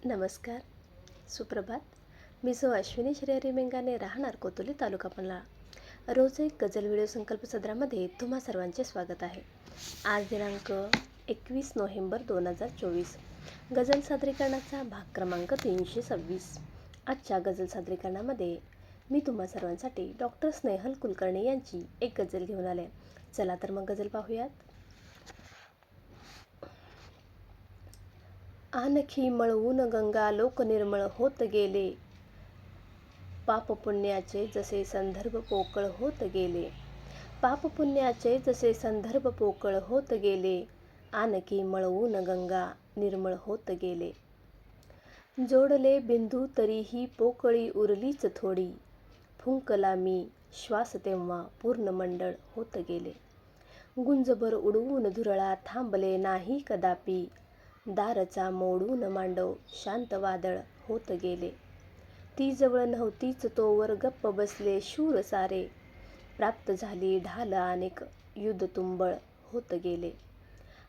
नमस्कार, सुप्रभात. मी अश्विनी श्रेयरी मेंगाने, राहणार कोतुली, तालुका पन्हाळा. रोज एक गझल व्हिडिओ संकल्प सदरामध्ये तुम्हा सर्वांचे स्वागत आहे. आज दिनांक 21 नोव्हेंबर 2024. गझल सादरीकरणाचा भाग क्रमांक 326. आजच्या गझल सादरीकरणामध्ये मी तुम्हा सर्वांसाठी डॉक्टर स्नेहल कुलकर्णी यांची एक गझल घेऊन आले. चला तर मग गझल पाहूयात. आणखी मळवून गंगा लोक निर्मळ होत गेले, पाप पुण्याचे जसे संदर्भ पोकळ होत गेले. पाप पुण्याचे जसे संदर्भ पोकळ होत गेले, आणखी मळवून गंगा निर्मळ होत गेले. जोडले बिंदू तरीही पोकळी उरलीच थोडी, फुंकला मी श्वास तेव्हा पूर्ण मंडळ होत गेले. गुंजभर उडवून धुरळा थांबले नाही कदापि, दारचा मोडून मांडव शांत वादळ होत गेले. ती जवळ नव्हतीच तोवर गप्प बसले शूर सारे, प्राप्त झाली ढाल अनेक युद्ध तुंबळ होत गेले.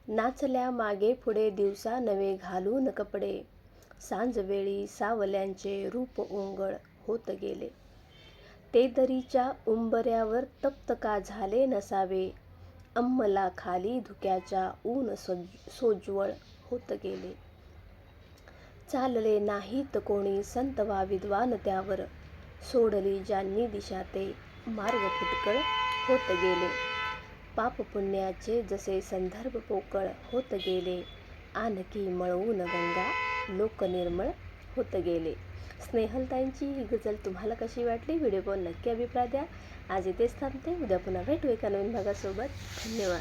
नाचल्या मागे पुढे दिवसा नवे घालून कपडे, सांजवेळी सावल्यांचे रूप ओंगळ होत गेले. ते दरीच्या उंबऱ्यावर तप्त का झाले नसावे, अंमला खाली धुक्याच्या ऊन सोज्वळ होत गेले. चालले नाहीत कोणी संत वा विद्वान त्यावर, सोडली ज्यांनी दिशा ते मार्ग फुटकळ होत गेले. पाप पुण्याचे जसे संदर्भ पोकळ होत गेले, आणखी मळवून गंगा लोक निर्मळ होत गेले. स्नेहलताईंची ही गझल तुम्हाला कशी वाटली? व्हिडिओ पाहून नक्की अभिप्राय द्या. आज इथेच थांबते. उद्या पुन्हा भेटू एका नवीन भागासोबत. धन्यवाद.